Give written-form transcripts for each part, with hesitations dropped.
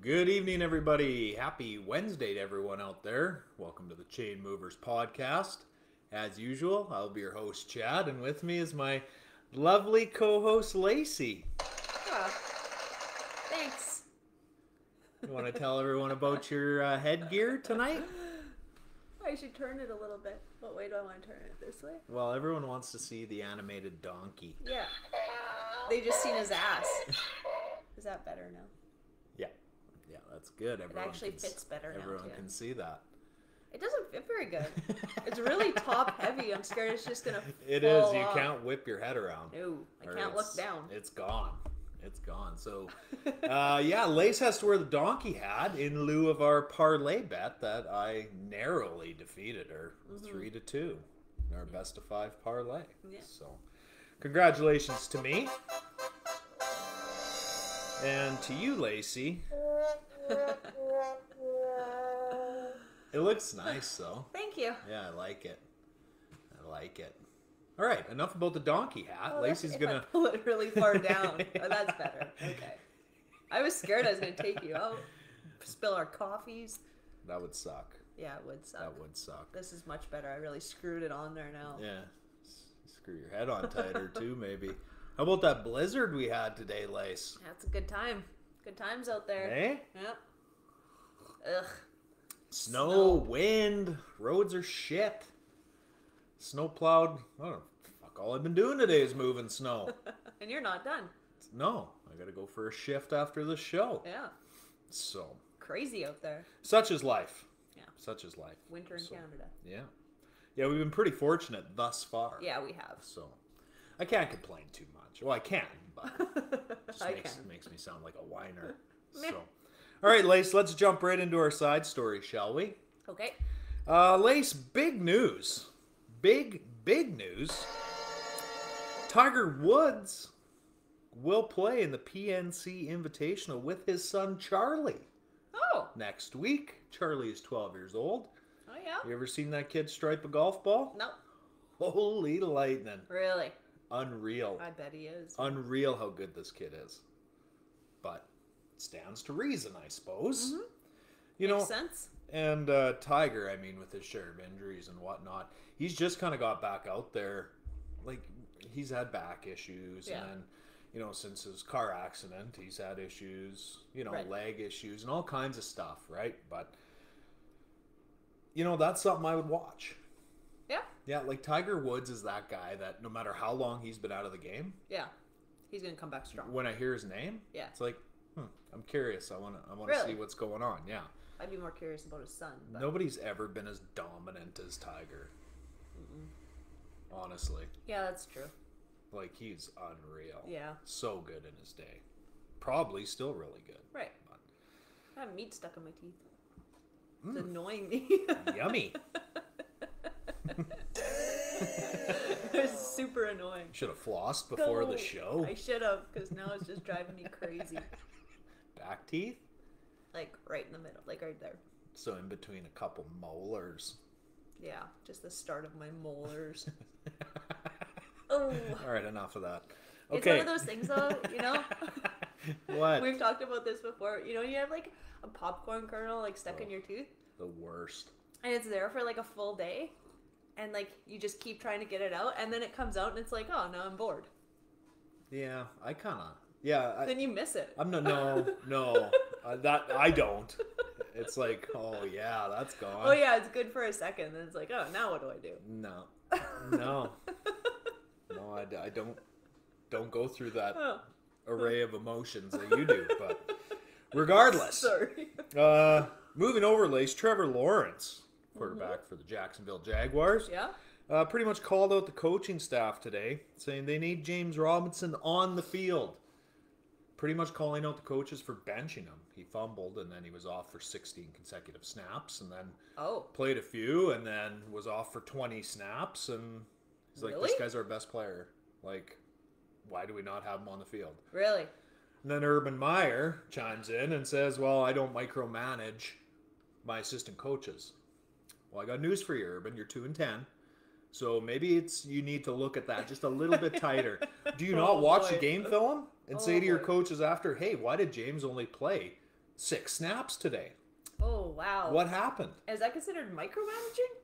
Good evening, everybody. Happy Wednesday to everyone out there. Welcome to the Chainmovers podcast. As usual, I'll be your host, Chad, and with me is my lovely co-host, Lacey. Oh, thanks. You want to tell everyone about your headgear tonight? I should turn it a little bit. What way do I want to turn it? This way? Well, everyone wants to see the animated donkey. Yeah. They just seen his ass. Is that better now? Yeah, that's good. It actually fits better now, Everyone too. can see that. It doesn't fit very good. It's really top heavy. I'm scared it's just gonna It fall is. You off. can't whip your head around. No, I Or can't look down. It's gone. It's gone. So, yeah, Lace has to wear the donkey hat in lieu of our parlay bet that I narrowly defeated her 3-2. Our best of 5 parlay. Yeah. So, congratulations to me. And to you, Lacey. It looks nice, though. Thank you. Yeah, I like it. All right, enough about the donkey hat. Oh, Lacey's if gonna I pull it really far down. Oh, that's better. Okay. I was scared I was gonna take you out, spill our coffees. That would suck. Yeah, it would suck. That would suck. This is much better. I really screwed it on there now. Yeah. Screw your head on tighter too, maybe. How about that blizzard we had today, Lace? That's a good time. Good times out there. Hey? Yeah. Ugh. Snow, wind, roads are shit. Snow plowed. Oh, fuck, all I've been doing today is moving snow. And you're not done. No, I gotta go for a shift after the show. Yeah. So, Crazy out there. such is life. Yeah. Such is life. Winter in So, Canada. Yeah. Yeah, we've been pretty fortunate thus far. Yeah, we have. So, I can't complain too much. Well, I can, but it just I makes, can. makes me sound like a whiner. Meh. So, all right, Lace, let's jump right into our side story, shall we? Okay. Lace, big news. Big news. Tiger Woods will play in the PNC Invitational with his son Charlie Oh. next week. Charlie is 12 years old. Oh, yeah? You ever seen that kid stripe a golf ball? No. Holy lightning. Really? Unreal. I bet he is. Unreal how good this kid is. But it stands to reason, I suppose. Mm-hmm. You Makes know, sense. and Tiger, I mean, with his share of injuries and whatnot, he's just kind of got back out there. Like, he's had back issues. Yeah. And, you know, since his car accident, he's had issues, you know, Right. leg issues and all kinds of stuff, right? But, you know, that's something I would watch. Yeah. Yeah, like Tiger Woods is that guy that no matter how long he's been out of the game, Yeah. He's going to come back strong. when I hear his name, Yeah. it's like, I'm curious. I want to Really? see what's going on. Yeah. I'd be more curious about his son. But Nobody's ever been as dominant as Tiger. Honestly. yeah, that's true. Like, he's unreal. Yeah. So good in his day. Probably still really good. Right. But, I have meat stuck in my teeth. It's annoying me. yummy. It's super annoying. Should have flossed before No, the show. I should have, because now it's just driving me crazy. Back teeth? Like right in the middle, like right there. So in between a couple molars. Yeah, just the start of my molars. Oh, All right, enough of that. it's Okay. one of those things, though. You know, What? we've talked about this before. You know, you have like a popcorn kernel like stuck in your tooth, The worst. and it's there for like a full day, and like you just keep trying to get it out, and then it comes out, and it's like, oh, now I'm bored. Yeah, I kind of. Yeah, Then you miss it. I'm no. That I don't. It's like, oh yeah, that's gone. Oh yeah, it's good for a second, then it's like, oh, now what do I do? No, I don't go through that Oh, array of emotions that you do. But regardless, sorry. moving over, Lace, Trevor Lawrence, quarterback for the Jacksonville Jaguars, Yeah. pretty much called out the coaching staff today, saying they need James Robinson on the field. Pretty much calling out the coaches for benching him. He fumbled, and then he was off for 16 consecutive snaps, and then Oh, played a few, and then was off for 20 snaps, and he's like, Really? this guy's our best player. Like, why do we not have him on the field? really? And then Urban Meyer chimes in and says, well, I don't micromanage my assistant coaches. Well, I got news for you, Urban. You're 2-10. So maybe you need to look at that just a little bit tighter. Do you not watch the game film and say to your boy. coaches after, hey, why did James only play 6 snaps today. Oh, wow. What happened? Is that considered micromanaging?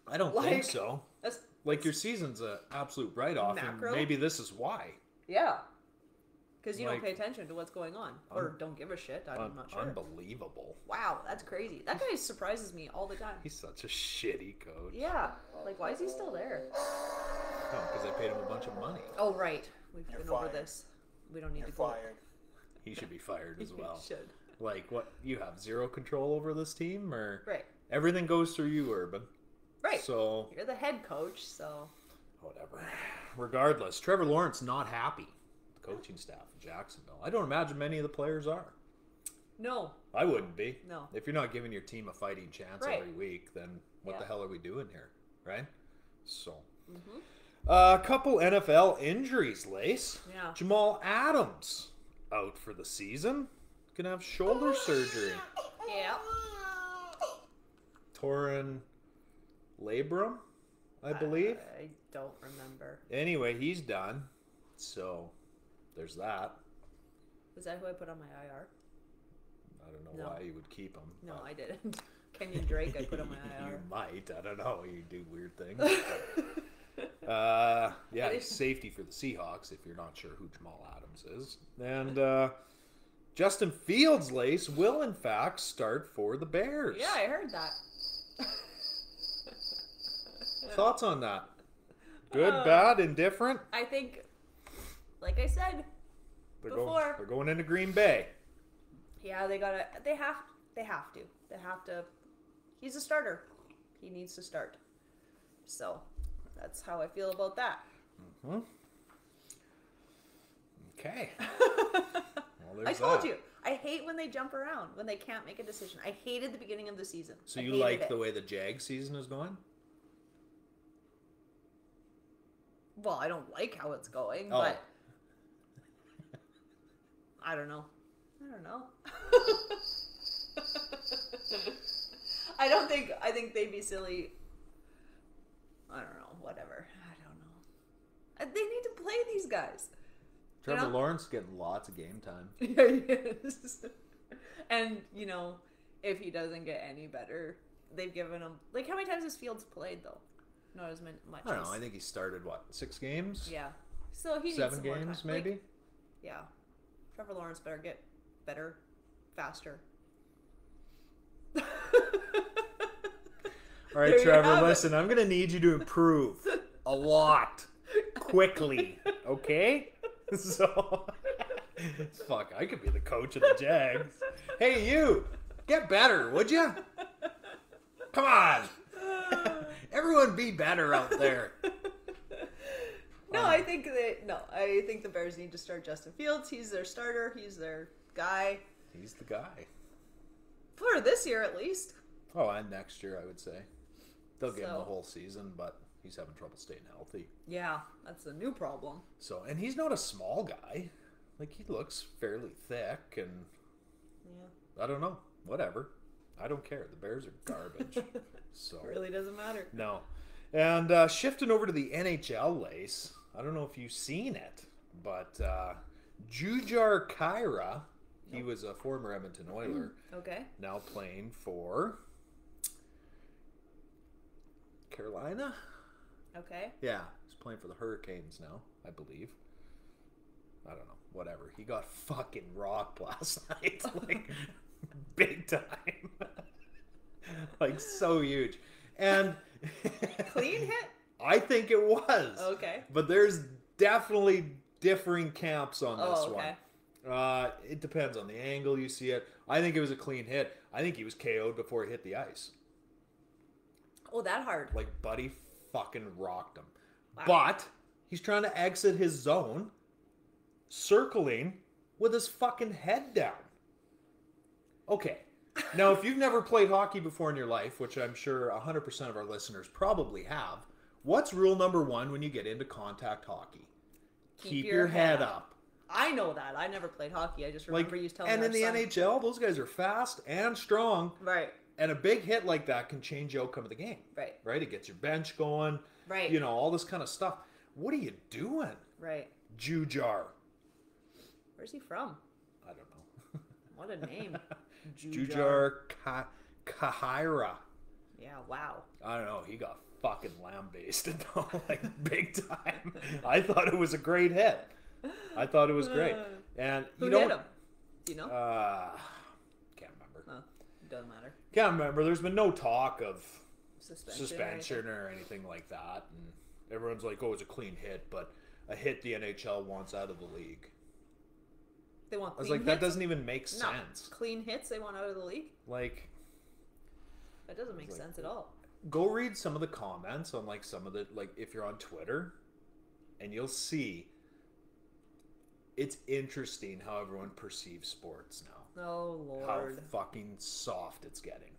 I don't think so. That's, Like, your season's an absolute write-off, Macro? and maybe this is why. yeah. Because you Like, don't pay attention to what's going on. Or don't give a shit. I'm not sure. Unbelievable. Wow, that's crazy. That guy surprises me all the time. He's such a shitty coach. Yeah. Like, why is he still there? Oh, because they paid him a bunch of money. Oh, right. We've You're been over fired. this. We don't need You're to go. fired. He should be fired as well. He should. Like, what? You have zero control over this team? Or Right. everything goes through you, Urban. Right. So, You're the head coach, so. whatever. Regardless, Trevor Lawrence not happy. The coaching staff in Jacksonville. I don't imagine many of the players are. No. I wouldn't be. No. If you're not giving your team a fighting chance Right. every week, then what Yeah. the hell are we doing here? Right? So, Mm-hmm. a couple NFL injuries, Lace. Yeah. Jamal Adams out for the season. Gonna have shoulder surgery. Yeah. Torn labrum, I believe. I don't remember. Anyway, he's done. So, there's that. Was that who I put on my IR? I don't know No. why you would keep him. No, but I didn't. Kenyon Drake, I put on my You IR. might. I don't know. You do weird things. Yeah, he's safety for the Seahawks if you're not sure who Jamal Adams is. And Justin Fields, Lace, will in fact start for the Bears. Yeah, I heard that. Thoughts on that? Good, bad, indifferent? I think, like I said, They're before. they're going into Green Bay. Yeah, they have to. He's a starter. He needs to start. So, that's how I feel about that. Mm-hmm. Okay. Well, I there's told that. you. I hate when they jump around, when they can't make a decision. I hated the beginning of the season. So I you hated like it. the way the Jag season is going? Well, I don't like how it's going, Oh. but I don't know. I think they'd be silly. I don't know. Whatever. I don't know. They need to play these guys. Trevor know? Lawrence getting lots of game time. Yeah, he is. And, if he doesn't get any better, they've given him... Like, how many times has Fields played, though? Not as much. I don't know. I think he started, 6 games? Yeah. So he needs 7 some more games, time. maybe? Like, yeah. Trevor Lawrence better get better, faster. All right, There you Trevor, have it. listen, I'm going to need you to improve a lot quickly, okay? So, fuck, I could be the coach of the Jags. Hey, you, get better, would you? Come on. Everyone be better out there. No, I think the Bears need to start Justin Fields. He's their starter. He's their guy. He's the guy. For this year, at least. Oh, and next year, I would say. They'll give him So- the whole season, but he's having trouble staying healthy. Yeah, that's a new problem. So, and he's not a small guy. Like, he looks fairly thick, and Yeah. I don't know. Whatever. I don't care. The Bears are garbage. So, It really doesn't matter. no. And shifting over to the NHL, Lace. I don't know if you've seen it, but Jujar Kyra, he was a former Edmonton Oiler, Okay. now playing for Carolina. Okay. Yeah, he's playing for the Hurricanes now, I believe. I don't know. Whatever. He got fucking rocked last night. Like, big time. Like, so huge. And Clean hit? I think it was. Okay. But there's definitely differing camps on this Oh, okay. one. It depends on the angle you see it. I think it was a clean hit. I think he was KO'd before he hit the ice. Oh, that hard. Like, Buddy fucking rocked him. Wow. But he's trying to exit his zone, circling with his fucking head down. Okay. Now, if you've never played hockey before in your life, which I'm sure 100% of our listeners probably have, what's rule number 1 when you get into contact hockey? Keep your head up. I know that. I never played hockey. I just remember you telling and our in the son. NHL, those guys are fast and strong, Right. and a big hit like that can change the outcome of the game. Right. Right? It gets your bench going. Right. You know, all this kind of stuff. What are you doing, Right. Jujar? Where's he from? I don't know. What a name. Jujar Kahira. Yeah, wow. I don't know. He got fucking lambasted though, like big time. I thought it was a great hit. I thought it was great. And Who you know, hit him? Do you know? Can't remember. No, doesn't matter. Can't remember. There's been no talk of Suspension or anything like that, and everyone's like, "Oh, it's a clean hit," but a hit the NHL wants out of the league. They want I clean was like, hits? that doesn't even make No. sense. Clean hits they want out of the league? Like, That doesn't make sense at all. go read some of the comments on like some of the, like, if you're on Twitter, and you'll see it's interesting how everyone perceives sports now. Oh, Lord. How fucking soft it's getting.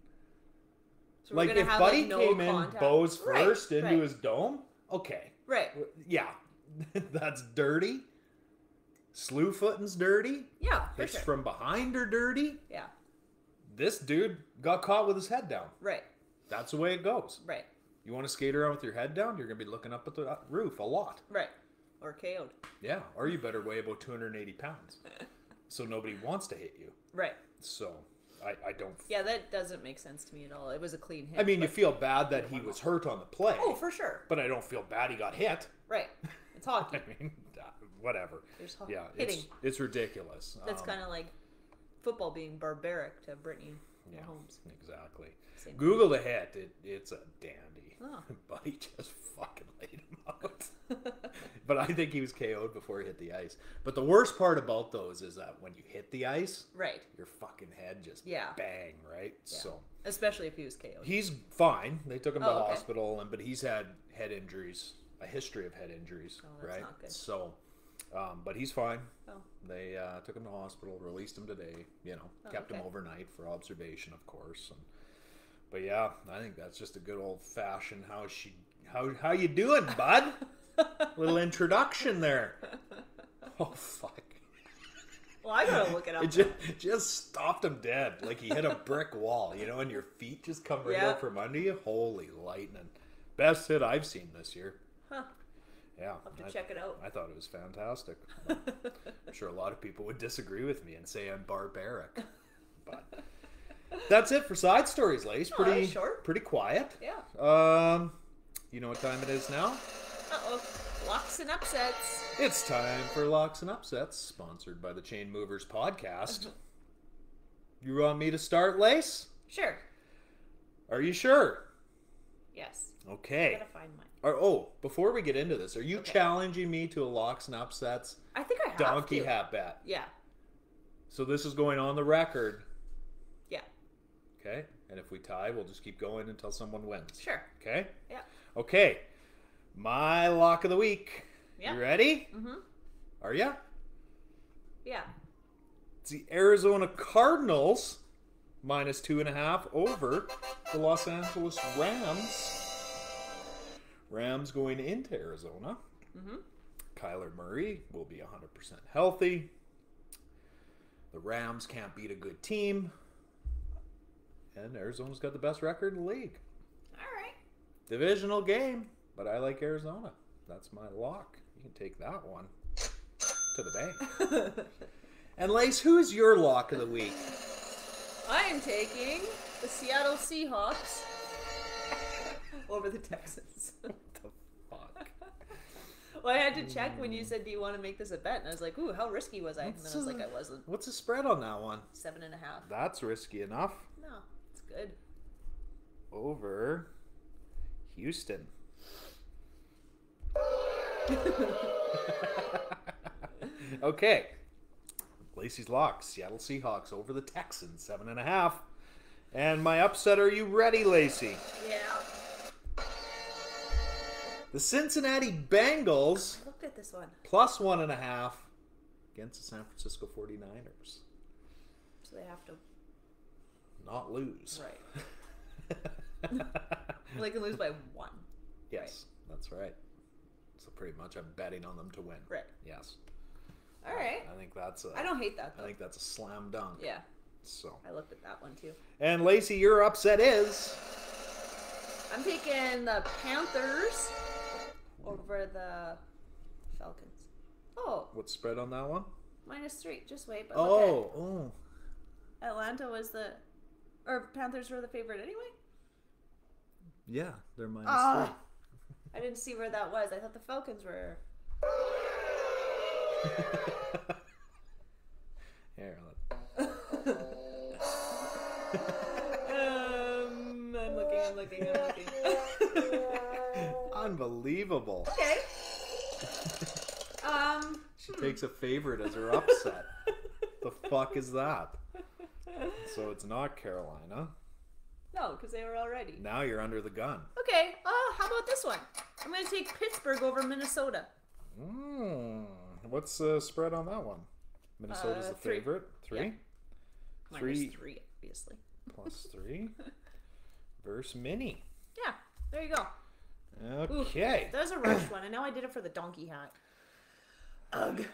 So we're Like, gonna if have, Buddy like, no came in contact. Bows first Right, into his dome, okay. Right. Yeah. That's dirty. Slew footing's dirty. Yeah, for Hits sure. from behind are dirty. Yeah. This dude got caught with his head down. Right. That's the way it goes. Right. You want to skate around with your head down, you're going to be looking up at the roof a lot. Right. Or KO'd. Yeah, or you better weigh about 280 pounds. So nobody wants to hit you. Right. So I don't... Yeah, that doesn't make sense to me at all. It was a clean hit. I mean, you but- feel bad that he was hurt on the play. Oh, for sure. But I don't feel bad he got hit. Right. It's hockey. I mean, whatever. There's Yeah, hitting. it's ridiculous. That's kind of like football being barbaric to Brittany Mahomes. Exactly. Same Google the hit. It's a dandy. Oh. Buddy just fucking laid him out. But I think he was KO'd before he hit the ice. But the worst part about those is that when you hit the ice, Right. your fucking head just Yeah. bang, right? Yeah. So Especially if he was KO'd. he's fine. They took him to Oh, okay. hospital, but he's had head injuries, a history of head injuries, Oh, that's right? not good. So, but he's fine. Oh. They took him to hospital, released him today. You know, kept him okay. overnight for observation, of course. But yeah, I think that's just a good old fashioned how you doing, bud? Little introduction there. Oh fuck! Well, I gotta look it up. It just stopped him dead, like he hit a brick wall, you know, and your feet just come right Yeah. out from under you. Holy lightning! Best hit I've seen this year. Huh. Yeah, I'll have to check it out. I thought it was fantastic. I'm sure a lot of people would disagree with me and say I'm barbaric, but that's it for side stories, Lace. Pretty short. pretty quiet. Yeah. You know what time it is now? Uh-oh. Locks and upsets. It's time for Locks and Upsets, sponsored by the Chainmovers podcast. You want me to start, Lace? Sure. Are you sure? Yes. I Okay. gotta find mine. Before we get into this, are you challenging me to a Locks and Upsets I think I have donkey to. hat bet? Yeah. So this is going on the record. Yeah. Okay? And if we tie, we'll just keep going until someone wins. Sure. Okay? Yeah. Okay. My lock of the week. Yeah. You ready? Mm-hmm. Are ya? Yeah. It's the Arizona Cardinals minus 2.5 over the Los Angeles Rams. Rams going into Arizona. Mm-hmm. Kyler Murray will be 100% healthy. The Rams can't beat a good team. And Arizona's got the best record in the league. All right. Divisional game, but I like Arizona. That's my lock. You can take that one to the bank. And Lace, who's your lock of the week? I am taking the Seattle Seahawks over the Texans. What the fuck? Well, I had to check when you said, "Do you want to make this a bet?" And I was like, "Ooh, how risky was I?" And then I was like, "I wasn't." What's the spread on that one? 7.5. That's risky enough. No, it's good. Over Houston. Okay. Lacey's lock. Seattle Seahawks over the Texans. 7.5. And my upset, are you ready, Lacey? Yeah. The Cincinnati Bengals I looked at this one. plus 1.5 against the San Francisco 49ers. So they have to. Not lose. Right. Well, they can lose by 1. Yes, that's right. So pretty much I'm betting on them to win. Right. Yes. All right. I think that's a I don't hate that, I though. think that's a slam dunk. Yeah. So. I looked at that one, too. And Lacey, your upset is I'm taking the Panthers over the Falcons. Oh, what's spread on that one? -3. Just wait. But Oh. Panthers were the favorite anyway? Yeah, they're -3. I didn't see where that was. I thought the Falcons were. Here, I'm looking. Unbelievable. Okay. She takes a favorite as her upset. The fuck is that? So it's not Carolina. No, because they were already. Now you're under the gun. Okay. How about this one? I'm going to take Pittsburgh over Minnesota. What's the spread on that one? Minnesota's the 3. favorite. 3? Yeah. Three. -3, obviously. +3 versus Mini. Yeah, there you go. Okay. Ooh, that was a rush one, and now I did it for the donkey hat. Ugh.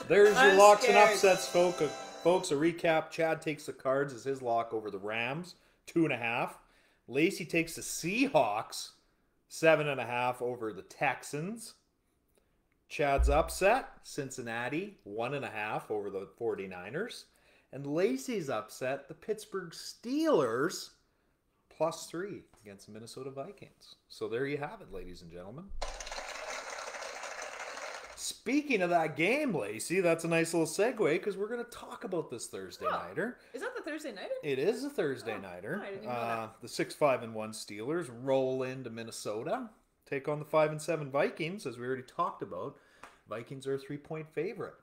There's your I'm locks scared. and upsets, folks. A recap: Chad takes the Cards as his lock over the Rams, 2.5. Lacey takes the Seahawks, 7.5 over the Texans. Chad's upset: Cincinnati, 1.5 over the 49ers. And Lacey's upset: the Pittsburgh Steelers, +3 against the Minnesota Vikings. So there you have it, ladies and gentlemen. Speaking of that game, Lacey, that's a nice little segue because we're going to talk about this Thursday nighter. Is that the Thursday nighter? It is a Thursday nighter. I didn't even know that. The 6-5-1 Steelers roll into Minnesota, take on the 5-7 Vikings, as we already talked about. Vikings are a 3-point favorite.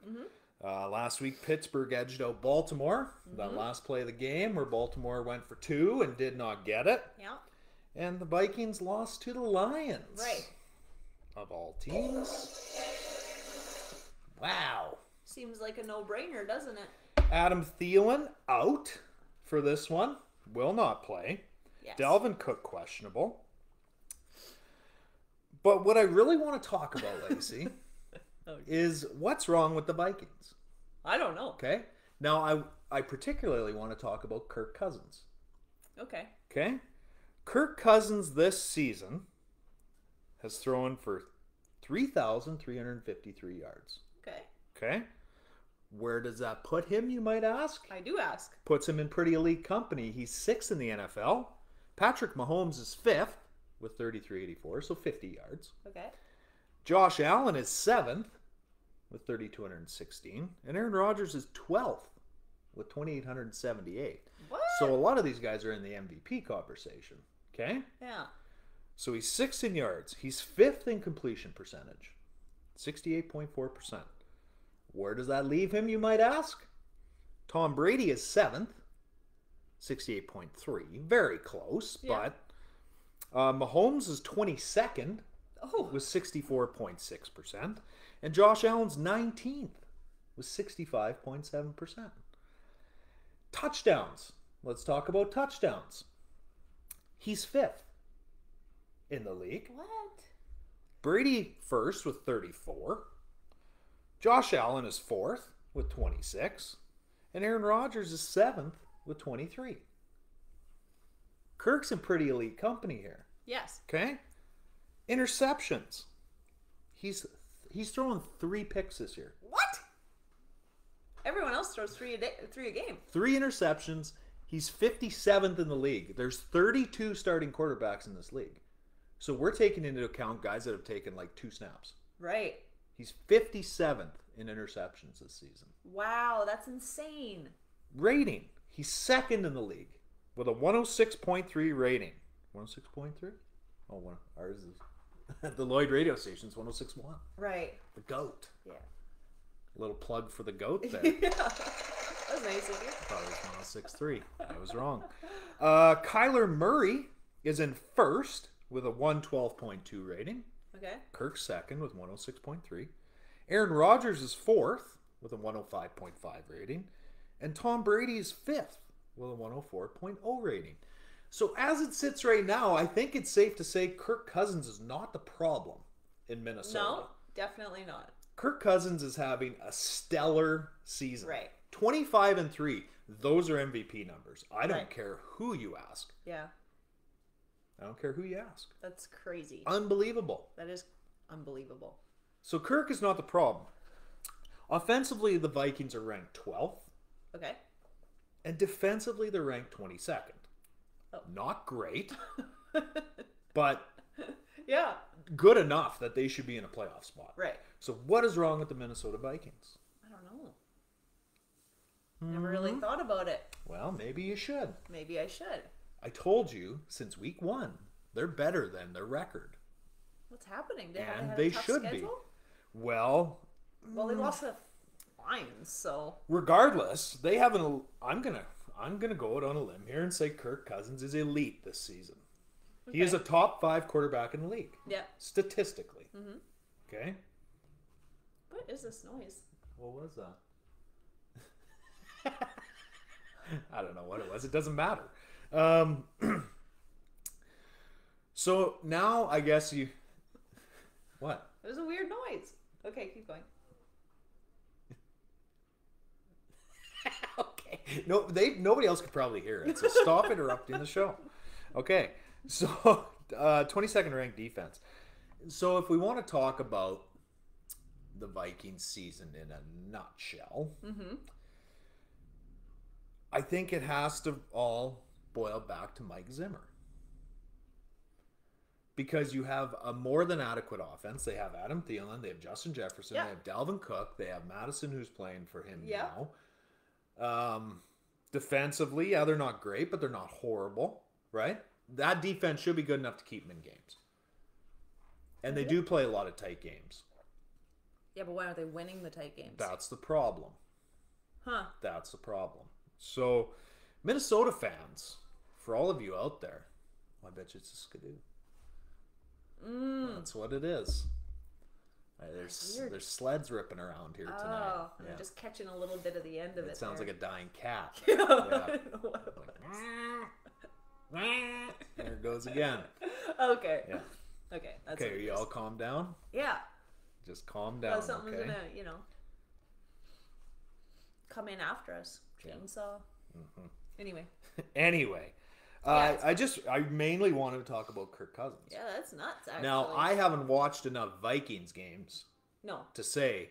Last week, Pittsburgh edged out Baltimore. That last play of the game where Baltimore went for 2 and did not get it. Yeah. And the Vikings lost to the Lions. Right. Of all teams. Wow. Seems like a no-brainer, doesn't it? Adam Thielen out for this one. Will not play. Yes. Dalvin Cook questionable. But what I really want to talk about, Lacey, is what's wrong with the Vikings. I don't know. Okay? Now, I particularly want to talk about Kirk Cousins. Okay. Okay? Kirk Cousins this season has thrown for 3,353 yards. Okay. Okay? Where does that put him, you might ask? I do ask. Puts him in pretty elite company. He's 6th in the NFL. Patrick Mahomes is 5th with 3,384, so 50 yards. Okay. Josh Allen is 7th with 3,216. And Aaron Rodgers is 12th with 2,878. What? So a lot of these guys are in the MVP conversation. Okay? Yeah. So he's 6th in yards. He's 5th in completion percentage. 68.4%. Where does that leave him, you might ask? Tom Brady is 7th. 68.3. Very close, Yeah. but Mahomes is 22nd with 64.6%. And Josh Allen's 19th with 65.7%. Touchdowns. Let's talk about touchdowns. He's 5th in the league. What? Brady first with 34. Josh Allen is 4th with 26. And Aaron Rodgers is 7th with 23. Kirk's in pretty elite company here. Yes. Okay? Interceptions. He's throwing 3 picks this year. What? Everyone else throws 3 a game. 3 interceptions. He's 57th in the league. There's 32 starting quarterbacks in this league. So we're taking into account guys that have taken like 2 snaps. Right. He's 57th in interceptions this season. Wow, that's insane. Rating. He's 2nd in the league with a 106.3 rating. 106.3? Oh, ours is the Lloyd radio station's 106.1. Right. The GOAT. Yeah. A little plug for the GOAT there. Yeah. That was nice of you. I thought it was 106.3. I was wrong. Kyler Murray is in 1st with a 112.2 rating. Okay. Kirk's 2nd with 106.3. Aaron Rodgers is 4th with a 105.5 rating. And Tom Brady is 5th with a 104.0 rating. So as it sits right now, I think it's safe to say Kirk Cousins is not the problem in Minnesota. No, definitely not. Kirk Cousins is having a stellar season. Right. 25-3. Those are MVP numbers. I don't Right. care who you ask. Yeah. I don't care who you ask. That's crazy. Unbelievable. That is unbelievable. So Kirk is not the problem. Offensively, the Vikings are ranked 12th Okay. And defensively, they're ranked 22nd. Oh. Not great, but Yeah. good enough that they should be in a playoff spot. Right. So what is wrong with the Minnesota Vikings? I don't know. Never really thought about it. Well, maybe you should. Maybe I should. I told you since week 1, they're better than their record. What's happening? And have they a tough should schedule? be. Well, they lost the Lions, so regardless, they have an. I'm gonna go out on a limb here and say Kirk Cousins is elite this season. Okay. He is a top 5 quarterback in the league. Yeah. Statistically. Mm-hmm. Okay. What is this noise? What was that? I don't know what it was. It doesn't matter. So now I guess you. What? It was a weird noise. Okay, keep going. Okay. No, nobody else could probably hear it. So stop interrupting the show. Okay. So 22nd ranked defense. So if we want to talk about the Vikings season in a nutshell, I think it has to all boil back to Mike Zimmer. Because you have a more than adequate offense. They have Adam Thielen. They have Justin Jefferson. Yeah. They have Dalvin Cook. They have Madison, who's playing for him Yeah. now. Defensively, yeah, they're not great, but they're not horrible, right? That defense should be good enough to keep them in games. And they do play a lot of tight games. Yeah, but why aren't they winning the tight games? That's the problem. Huh. That's the problem. So, Minnesota fans, for all of you out there, I bet you it's a skidoo. That's what it is. There's sleds ripping around here tonight. Oh, I'm just catching a little bit of the end of it. It sounds like a dying cat. Yeah. Yeah. There it goes again. Okay. Yeah. Okay. That's Okay, are you all calm down? Yeah. Just calm down. Something's okay? gonna, come in after us. Chainsaw. Anyway. Anyway. Yeah, I mainly wanted to talk about Kirk Cousins. Yeah, that's nuts, actually. Now, I haven't watched enough Vikings games to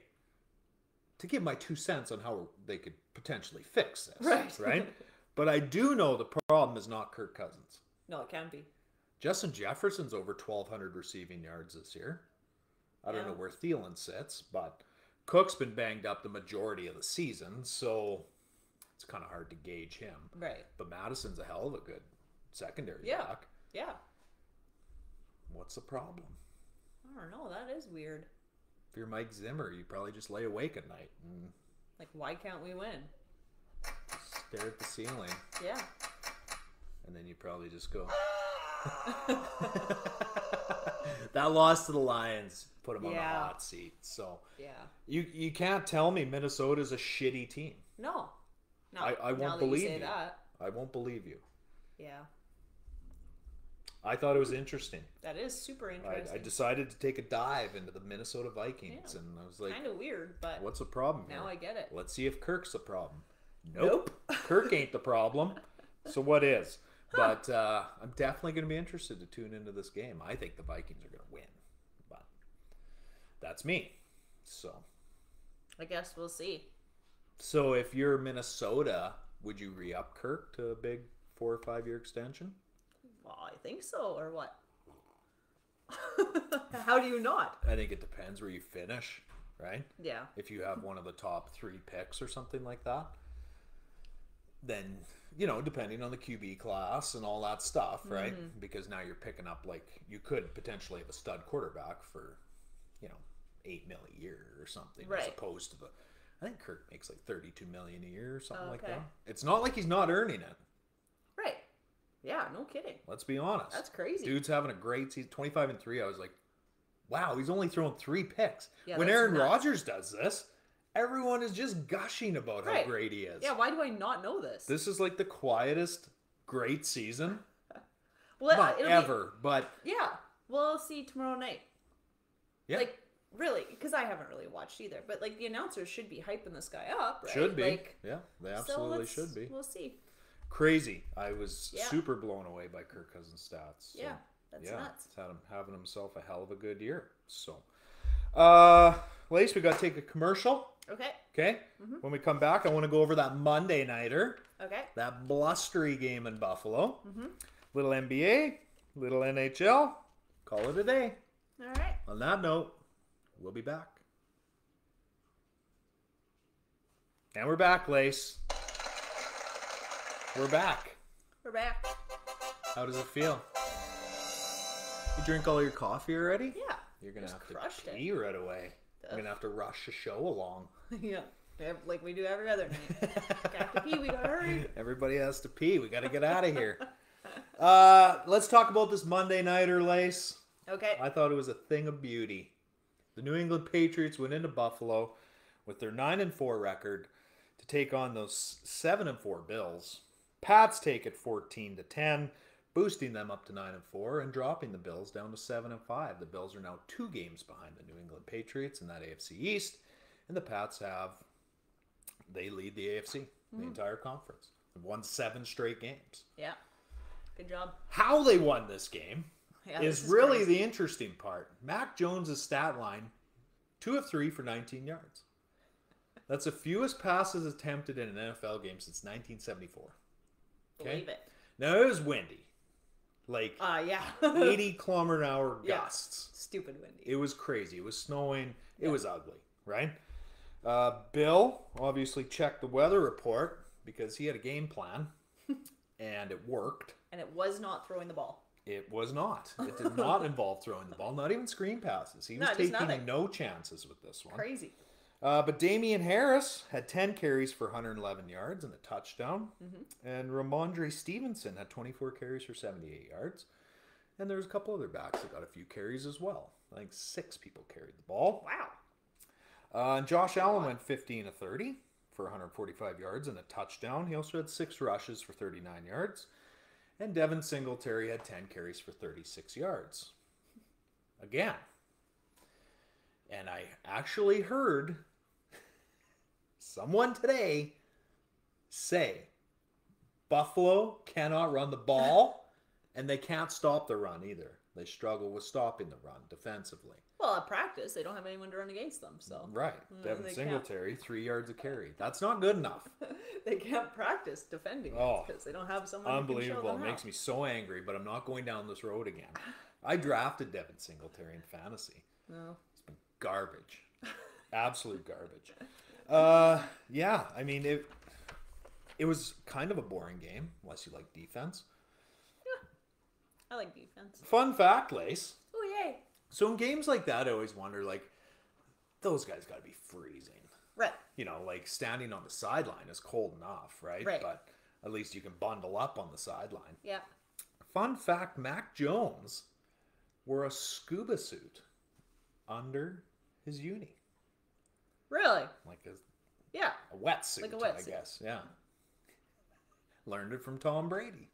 give my 2 cents on how they could potentially fix this. Right? But I do know the problem is not Kirk Cousins. No, it can't be. Justin Jefferson's over 1,200 receiving yards this year. I don't know where Thielen sits, but Cook's been banged up the majority of the season, so it's kind of hard to gauge him. Right. But Madison's a hell of a good secondary back. Yeah. What's the problem? I don't know. That is weird. If you're Mike Zimmer, you probably just lay awake at night and Like, why can't we win? stare at the ceiling. Yeah. And then you probably just go. That loss to the Lions put him on the hot seat. So you can't tell me Minnesota's a shitty team. No. I won't believe you. That. I won't believe you. Yeah. I thought it was interesting. That is super interesting. I decided to take a dive into the Minnesota Vikings, and I was like, kind of weird, but what's the problem here? now I get it. Let's see if Kirk's the problem. Nope. Kirk ain't the problem. So what is? But I'm definitely going to be interested to tune into this game. I think the Vikings are going to win. But that's me. So I guess we'll see. So if you're Minnesota, would you re-up Kirk to a big 4 or 5 year extension? Well, I think so, or what? How do you not? I think it depends where you finish, right? Yeah. If you have one of the top 3 picks or something like that, then, depending on the QB class and all that stuff, right? Mm-hmm. Because now you're picking up, you could potentially have a stud quarterback for, $8 million a year or something, as opposed to I think Kirk makes $32 million a year or something like that. It's not like he's not earning it. Right. Yeah, no kidding. Let's be honest. That's crazy. Dude's having a great season. 25-3. I was like, wow, he's only thrown 3 picks. Yeah, when Aaron Rodgers does this, everyone is just gushing about how great he is. Yeah, why do I not know this? This is the quietest great season. Well, not ever, but... Yeah, we'll see tomorrow night. Yeah. Really, because I haven't really watched either. But, the announcers should be hyping this guy up, right? Should be. Yeah, they absolutely should be. We'll see. Crazy. I was super blown away by Kirk Cousins' stats. So, yeah, that's nuts. He's having himself a hell of a good year. So, Lace, we got to take a commercial. Okay. Okay? Mm-hmm. When we come back, I want to go over that Monday nighter. Okay. That blustery game in Buffalo. Mm-hmm. Little NBA, little NHL. Call it a day. All right. On that note, we'll be back. And we're back, Lace. We're back. We're back. How does it feel? You drink all your coffee already? Yeah. You're going to Just have to crushed pee right away. I'm going to have to rush the show along. Yeah. Like we do every other night. Got to pee. We got to hurry. Everybody has to pee. We got to get out of here. Let's talk about this Monday nighter, Lace. Okay. I thought it was a thing of beauty. The New England Patriots went into Buffalo with their 9-4 record to take on those 7-4 Bills. Pats take it 14-10, boosting them up to 9-4 and dropping the Bills down to 7-5. The Bills are now 2 games behind the New England Patriots in that AFC East, and the Pats they lead the AFC, the entire conference. They've won 7 straight games. Yeah. Good job. How they won this game is really crazy. the interesting part. Mac Jones' stat line, 2 of 3 for 19 yards. That's the fewest passes attempted in an NFL game since 1974. Okay? Believe it. Now, it was windy. Like, Yeah. 80-kilometer-an-hour Yeah. gusts. Stupid windy. It was crazy. It was snowing. It was ugly, right? Bill obviously checked the weather report because he had a game plan, and it worked. And it was not throwing the ball. It was not. It did not involve throwing the ball, not even screen passes. He was taking no chances with this one. Crazy. But Damian Harris had 10 carries for 111 yards and a touchdown. And Ramondre Stevenson had 24 carries for 78 yards. And there was a couple other backs that got a few carries as well. I think 6 people carried the ball. Wow. And Josh Allen went 15 of 30 for 145 yards and a touchdown. He also had 6 rushes for 39 yards. And Devin Singletary had 10 carries for 36 yards. Again. And I actually heard someone today say Buffalo cannot run the ball and they can't stop the run either. They struggle with stopping the run defensively. Well, at practice, they don't have anyone to run against them, so. Right. Devin Singletary, 3 yards a carry. That's not good enough. They can't practice defending because they don't have someone unbelievable. who can show them It makes me so angry, but I'm not going down this road again. I drafted Devin Singletary in fantasy. No. It's been garbage. Absolute garbage. Yeah, I mean, it was kind of a boring game, unless you like defense. Yeah, I like defense. Fun fact, Lace. Oh, yay. So in games like that, I always wonder, like, those guys got to be freezing. Right. You know, like, standing on the sideline is cold enough, right? Right. But at least you can bundle up on the sideline. Yeah. Fun fact, Mac Jones wore a scuba suit under his uni. Really? Like Yeah. a wetsuit, Like a wetsuit. I guess. Yeah. Learned it from Tom Brady.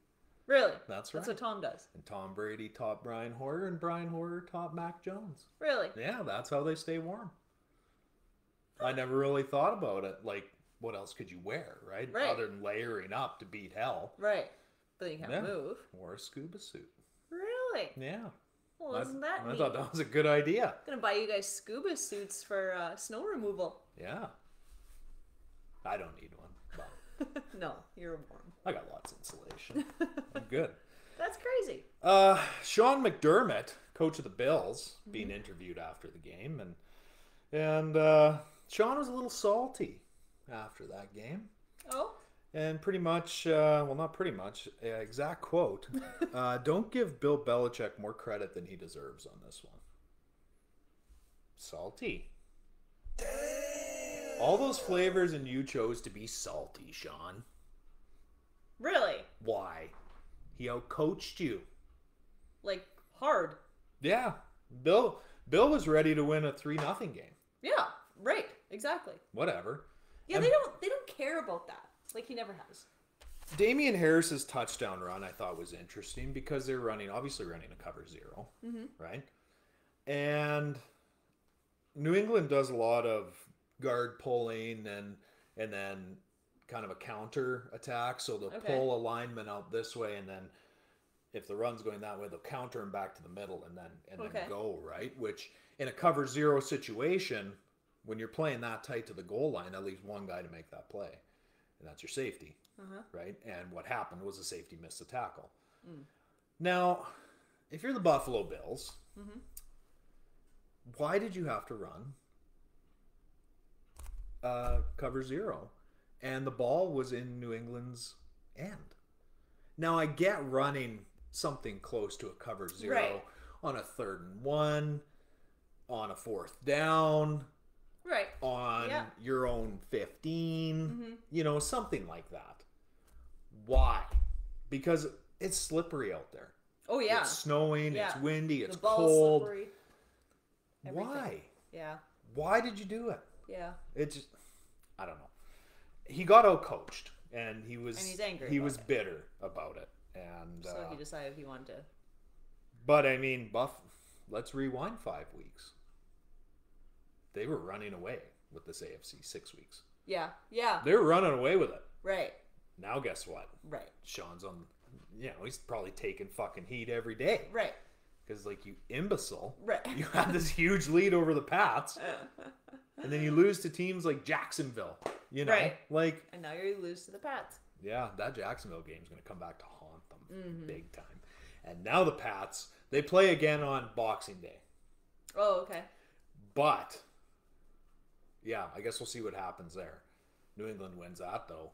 Really? That's right. That's what Tom does. And Tom Brady taught Brian Hoyer, and Brian Hoyer taught Mac Jones. Really? Yeah, that's how they stay warm. I never really thought about it. Like, what else could you wear, right? Right. Other than layering up to beat hell. Right. But you can't move. Or a scuba suit. Really? Yeah. Well, isn't that I neat? thought that was a good idea. Gonna buy you guys scuba suits for snow removal. Yeah. I don't need one. But No, you're warm. I got lots of insulation. I'm good. That's crazy. Sean McDermott, coach of the Bills, being interviewed after the game, and Sean was a little salty after that game, Oh? and pretty much, well, not pretty much, exact quote: "Don't give Bill Belichick more credit than he deserves on this one." Salty. All those flavors, and you chose to be salty, Sean. Really? Why? He outcoached you. Like, hard. Yeah. Bill was ready to win a 3-0 game. Yeah, right. Exactly. Whatever. Yeah, they don't care about that. Like, he never has. Damian Harris's touchdown run I thought was interesting because they're obviously running a cover 0, right? And New England does a lot of guard pulling and then kind of a counter attack. So they'll pull a lineman out this way, and then if the run's going that way, they'll counter him back to the middle and then go, right? Which in a cover 0 situation when you're playing that tight to the goal line, that leaves one guy to make that play, and that's your safety, right? And what happened was the safety missed the tackle. Now, if you're the Buffalo Bills, why did you have to run cover zero? And the ball was in New England's end. Now, I get running something close to a cover zero on a 3rd and 1, on a 4th down, on your own 15, you know, something like that. Why? Because it's slippery out there. Oh, yeah. It's snowing, it's windy, it's the ball's cold. Slippery. Everything. Why? Yeah. Why did you do it? Yeah. It just, I don't know. He got out-coached, and he was, and he's angry. He was bitter about it. And so he decided he wanted to. But I mean, let's rewind 5 weeks. They were running away with this AFC 6 weeks. Yeah, yeah. They were running away with it. Right. Now guess what? Right. Sean's on, you know, he's probably taking fucking heat every day. Right. Because, like, you imbecile. Right. You had this huge lead over the Pats. And then you lose to teams like Jacksonville. You know? Right. Like. And now you lose to the Pats. Yeah, that Jacksonville game's going to come back to haunt them big time. And now the Pats, they play again on Boxing Day. Oh, okay. But, yeah, I guess we'll see what happens there. New England wins that, though.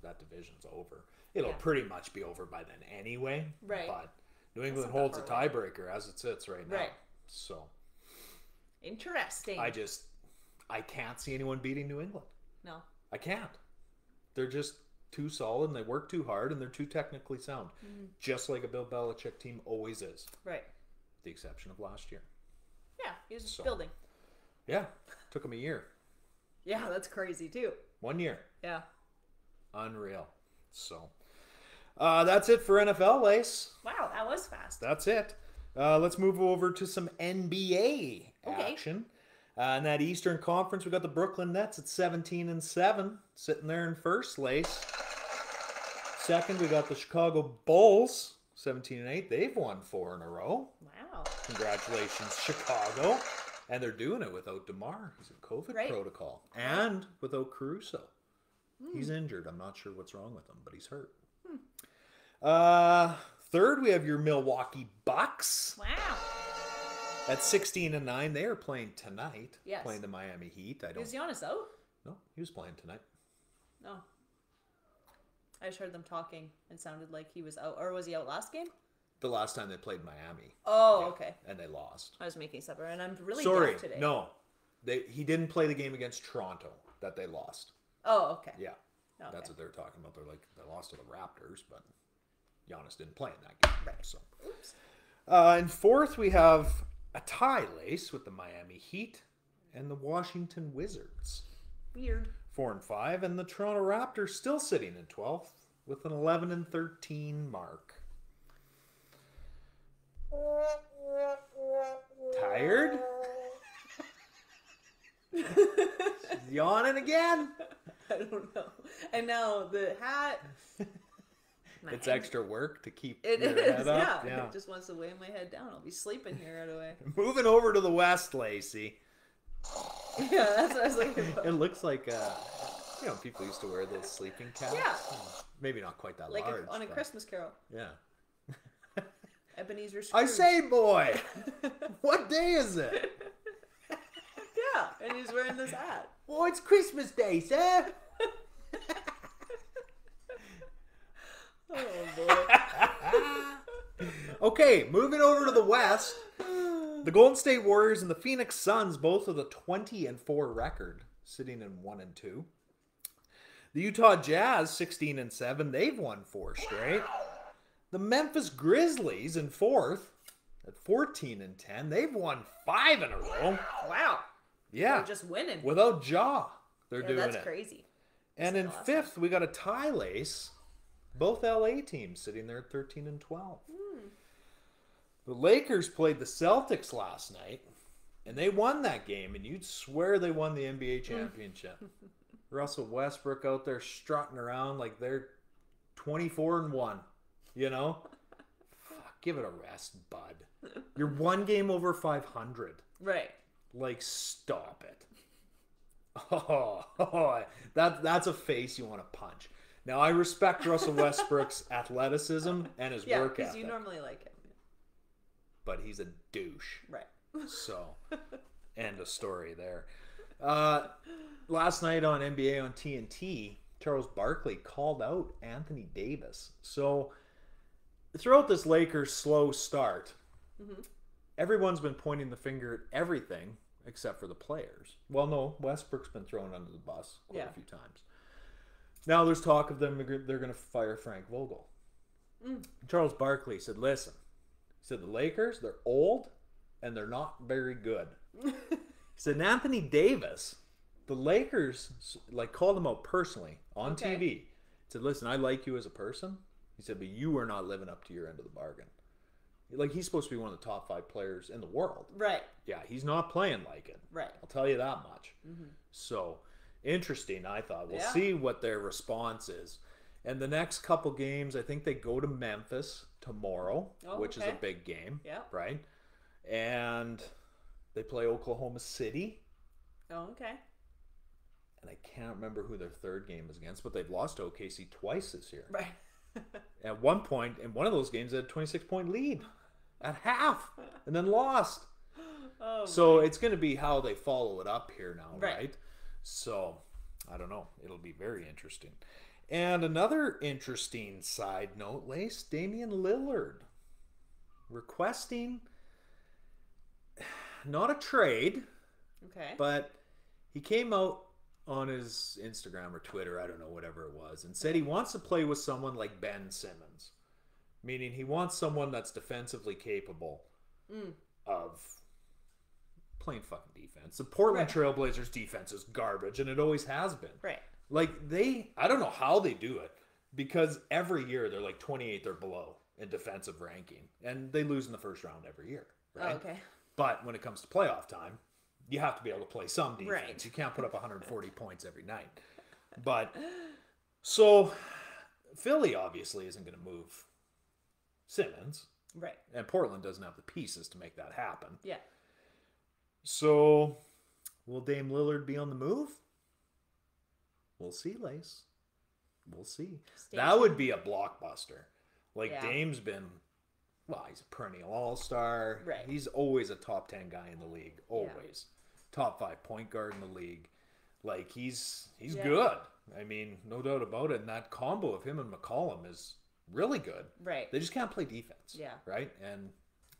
That division's over. It'll pretty much be over by then anyway. Right. But New England holds a tiebreaker as it sits right now. Right. So. Interesting. I can't see anyone beating New England. No. I can't. They're just too solid, and they work too hard, and they're too technically sound. Just like a Bill Belichick team always is. Right. The exception of last year. Yeah, he was building. Yeah. Took him a year. Yeah, that's crazy, too. 1 year. Yeah. Unreal. So, that's it for NFL, Lace. Wow, that was fast. That's it. Let's move over to some NBA action. In that Eastern Conference, we got the Brooklyn Nets at 17-7, sitting there in first, Lace. Second, we got the Chicago Bulls, 17-8. They've won 4 in a row. Wow. Congratulations, Chicago. And they're doing it without DeMar. He's in COVID protocol. And without Caruso. He's injured. I'm not sure what's wrong with him, but he's hurt. Third, we have your Milwaukee Bucks. Wow. At 16-9, they are playing tonight. Yes. Playing the Miami Heat. Is Giannis out? No, he was playing tonight. No. I just heard them talking and sounded like he was out. Or was he out last game? The last time they played Miami. Oh, okay. And they lost. I was making supper, and I'm really Sorry, deaf today. no. He didn't play the game against Toronto that they lost. Oh, okay. Yeah. Okay. That's what they're talking about. They're like, they lost to the Raptors, but Giannis didn't play in that game. Right. So. Oops. And fourth, we have a tie, Lace, with the Miami Heat and the Washington Wizards. Weird. 4-5, and the Toronto Raptors still sitting in 12th with an 11-13 mark. Tired? Yawning again? I don't know. And now the hat. It's extra work to keep your head up. Yeah. It just wants to weigh my head down. I'll be sleeping here right away. Moving over to the West, Lacey. Yeah, that's what I was looking for. It looks like, people used to wear those sleeping caps. Yeah. Maybe not quite that like large. on a Christmas Carol. Yeah. Ebenezer Scrooge. I say, boy, what day is it? Yeah, and he's wearing this hat. Well, it's Christmas Day, sir. Oh, boy. Okay, moving over to the West. The Golden State Warriors and the Phoenix Suns, both with a 20-4 record, sitting in 1-2. The Utah Jazz, 16-7, they've won 4 straight. The Memphis Grizzlies in 4th at 14-10, they've won 5 in a row. Wow. Yeah. They're just winning. Without Ja, they're doing that's it. crazy. And in 5th, we got a tie, Lace. Both LA teams sitting there at 13-12. The Lakers played the Celtics last night, and they won that game, and you'd swear they won the NBA championship. Russell Westbrook out there strutting around like they're 24-1, you know? Fuck, give it a rest, bud. You're 1 game over 500. Right. Like, stop it. That's a face you want to punch. Now, I respect Russell Westbrook's athleticism and his work because ethic. you normally like him. But he's a douche. Right. So, end of story there. Last night on NBA on TNT, Charles Barkley called out Anthony Davis. So, throughout this Lakers slow start, everyone's been pointing the finger at everything except for the players. Well, no, Westbrook's been thrown under the bus quite a few times. Now there's talk of they're going to fire Frank Vogel. Charles Barkley said, listen, he said the Lakers, they're old and they're not very good. He said, and Anthony Davis, the Lakers called him out personally on TV. He said, listen, I like you as a person. He said, but you are not living up to your end of the bargain. Like, he's supposed to be one of the top 5 players in the world. Right. Yeah, he's not playing like it. Right. I'll tell you that much. So, interesting, I thought. We'll see what their response is. And the next couple games, I think they go to Memphis tomorrow, which is a big game. Yeah. Right? And they play Oklahoma City. Oh, okay. And I can't remember who their third game is against, but they've lost to OKC twice this year. Right. At one point, in one of those games, they had a 26-point lead at half and then lost. So it's going to be how they follow it up here now, right? So, I don't know. It'll be very interesting. And another interesting side note, Lace, Damian Lillard requesting not a trade, but he came out on his Instagram or Twitter, I don't know, whatever it was, and said he wants to play with someone like Ben Simmons. Meaning he wants someone that's defensively capable of playing fucking defense. The Portland Trailblazers defense is garbage, and it always has been. Right. Like, I don't know how they do it, because every year they're like 28th or below in defensive ranking, and they lose in the first round every year. Right? Okay. But when it comes to playoff time, you have to be able to play some defense. Right. You can't put up 140 points every night. But, so, Philly obviously isn't going to move Simmons. Right. And Portland doesn't have the pieces to make that happen. Yeah. So, will Dame Lillard be on the move? We'll see, Lace. We'll see. That would be a blockbuster. Like, Dame's been, well, he's a perennial all-star. Right. He's always a top 10 guy in the league. Always. Top 5 point guard in the league. Like, he's good. I mean, no doubt about it. And that combo of him and McCollum is really good. Right. They just can't play defense. Yeah. Right? And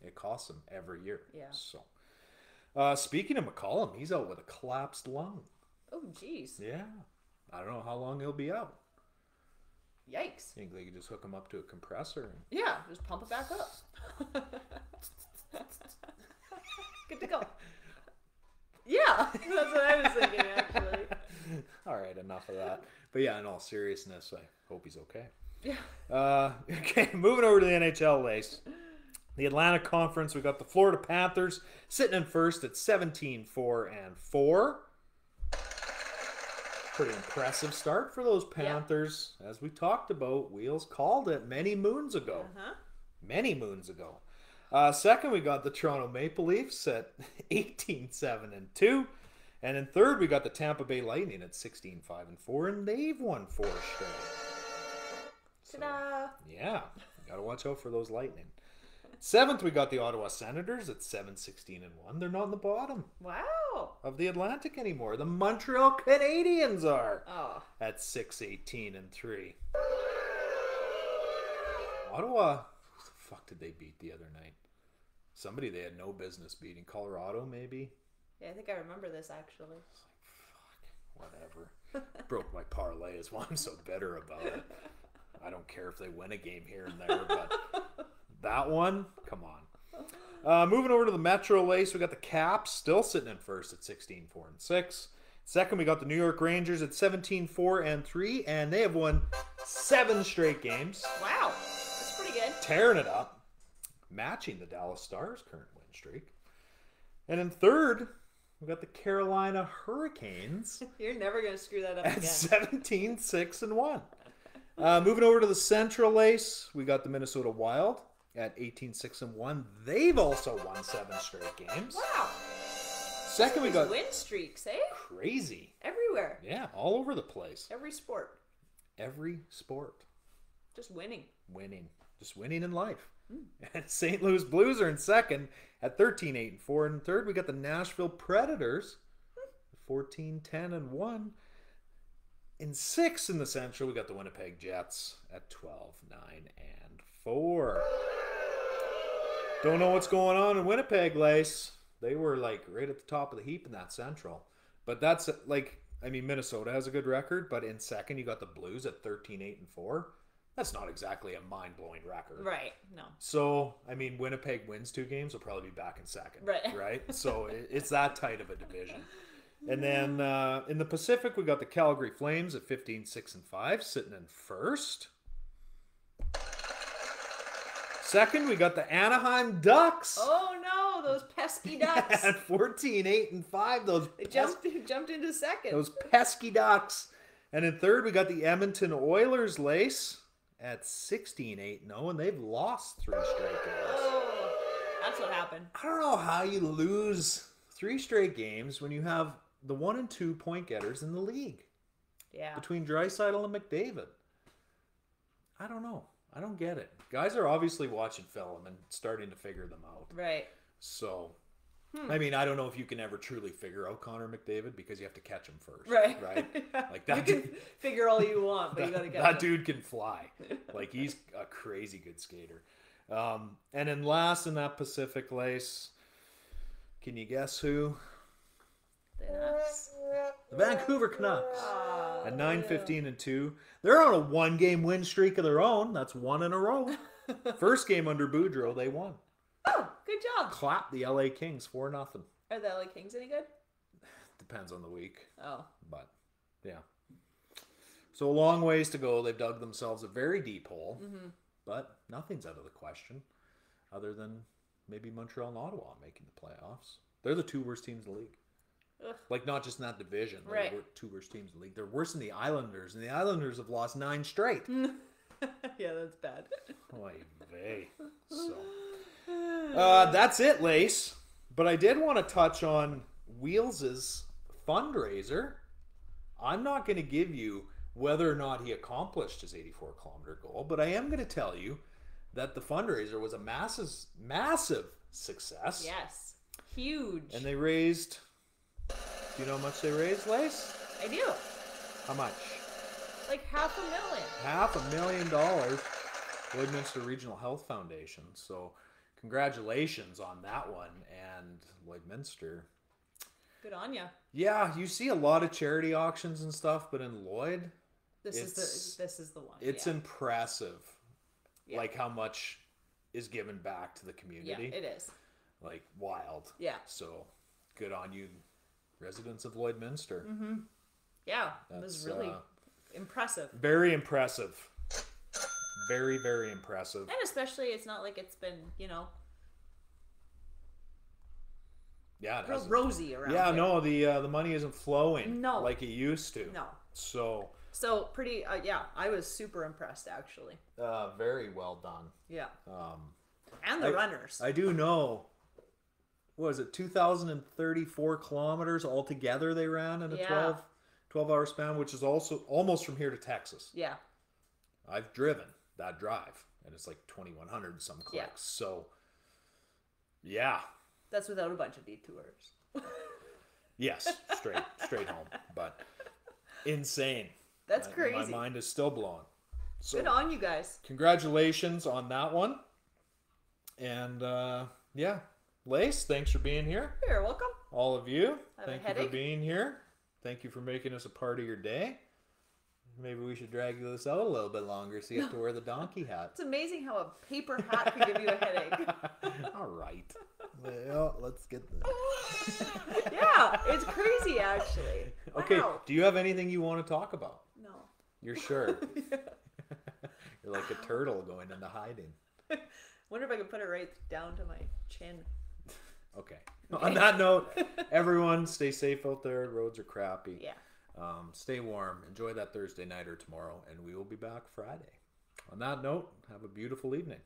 it costs them every year. Yeah. So, speaking of McCollum, he's out with a collapsed lung. Oh, jeez. Yeah. I don't know how long he'll be out. Yikes. Think they could just hook him up to a compressor? And... Yeah, just pump it back up. Good to go. Yeah, that's what I was thinking, actually. All right, enough of that. But yeah, in all seriousness, I hope he's okay. Yeah. Okay, moving over to the NHL, Lace. The Atlantic Conference, we got the Florida Panthers sitting in first at 17-4-4. Pretty impressive start for those Panthers. Yeah. As we talked about, Wheels called it many moons ago. Many moons ago. Second, we got the Toronto Maple Leafs at 18-7-2. And in third, we got the Tampa Bay Lightning at 16-5-4, and they've won 4 straight. Ta-da! Yeah, got to watch out for those Lightning. Seventh, we got the Ottawa Senators at 7-16-1. They're not in the bottom of the Atlantic anymore. The Montreal Canadiens are at 6-18-3. Ottawa, who the fuck did they beat the other night? Somebody they had no business beating. Colorado, maybe? Yeah, I think I remember this, actually. It's like, fuck, whatever. Broke my parlay is why I'm so bitter about it. I don't care if they win a game here and there, but that one, come on. Moving over to the Metro Lace, we got the Caps still sitting in first at 16-4-6. Second, we got the New York Rangers at 17-4-3, and they have won 7 straight games. Wow, that's pretty good. Tearing it up, matching the Dallas Stars' current win streak. And in third, we got the Carolina Hurricanes. You're never going to screw that up at again. 17-6-1. Moving over to the Central Lace, we got the Minnesota Wild at 18-6-1. They've also won 7 straight games. Wow. Second, we got win streaks, eh? crazy. Everywhere. Yeah, all over the place. Every sport. Every sport. Just winning. Winning. Just winning in life. And St. Louis Blues are in second at 13-8-4. And in third, we got the Nashville Predators, 14-10-1. In sixth in the Central, we got the Winnipeg Jets at 12-9-4. Don't know what's going on in Winnipeg, Lace. They were like right at the top of the heap in that Central. But that's like, I mean, Minnesota has a good record, but in second, you got the Blues at 13-8-4. That's not exactly a mind-blowing record. Right. No. So, I mean, Winnipeg wins 2 games, will probably be back in second. Right. Right? So, it's that tight of a division. And then in the Pacific, we got the Calgary Flames at 15-6-5, sitting in first. Second, we got the Anaheim Ducks. Oh, no. Those pesky Ducks. At 14-8-5. They jumped into second. Those pesky Ducks. And in third, we got the Edmonton Oilers, Lace, at 16-8-0, and they've lost 3 straight games. Oh, that's what happened. I don't know how you lose 3 straight games when you have the 1 and 2 point getters in the league. Yeah. Between Draisaitl and McDavid. I don't know. I don't get it. Guys are obviously watching film and starting to figure them out. Right. So, I mean, I don't know if you can ever truly figure out Connor McDavid because you have to catch him first. Right. Right? Yeah. Like that. You can figure all you want, but you got to get that dude can fly. Like, he's a crazy good skater. And then last in that Pacific, Lace, can you guess who? The Vancouver Canucks at 9-15-2. They're on a 1-game win streak of their own. That's 1 in a row. First game under Boudreaux, they won. Oh, good job. Clapped the LA Kings 4-0. Are the LA Kings any good? Depends on the week. Oh. But, yeah. So a long ways to go. They've dug themselves a very deep hole. Mm-hmm. But nothing's out of the question other than maybe Montreal and Ottawa making the playoffs. They're the 2 worst teams in the league. Ugh. Like, not just in that division. They're Right. the 2 worst teams in the league. They're worse than the Islanders, and the Islanders have lost 9 straight. Yeah, that's bad. Oy vey. So, that's it, Lace. But I did want to touch on Wheels' fundraiser. I'm not going to give you whether or not he accomplished his 84-kilometer goal, but I am going to tell you that the fundraiser was a massive success. Yes. Huge. And they raised... Do you know how much they raised, Lace? I do. How much? Like $500,000. $500,000. Lloydminster Regional Health Foundation. So congratulations on that one. And Lloydminster. Good on ya. Yeah, you see a lot of charity auctions and stuff, but in Lloyd, This is the one. It's yeah. impressive. Yeah. Like how much is given back to the community. Yeah, it is. Like wild. Yeah. So good on you, residents of Lloydminster. Mm-hmm. Yeah, it was really impressive. Very impressive. Very, very impressive. And especially, it's not like it's been, Yeah, real rosy around Yeah, here. no, the money isn't flowing like it used to. No. So pretty, I was super impressed, actually. very well done. Yeah. And the runners. I do know, what was it, 2,034 kilometers altogether they ran in a 12-hour span, which is also almost from here to Texas. Yeah. I've driven that drive, and it's like 2,100 and some clicks. Yeah. So, yeah. That's without a bunch of detours. Yes, straight home. But insane. That's crazy. My mind is still blown. So, good on you guys. Congratulations on that one. And, yeah. Lace, thanks for being here. You're welcome. All of you, Thank you for being here. Thank you for making us a part of your day. Maybe we should drag this out a little bit longer so you have to wear the donkey hat. It's amazing how a paper hat can give you a headache. All right. Well, let's get this. Yeah, it's crazy, actually. Okay, Wow. do you have anything you want to talk about? No. You're sure? Yeah. You're like a turtle going into hiding. Wonder if I could put it right down to my chin. Okay. On that note, everyone stay safe out there. Roads are crappy. Yeah. Stay warm. Enjoy that Thursday night or tomorrow, and we will be back Friday. On that note, have a beautiful evening.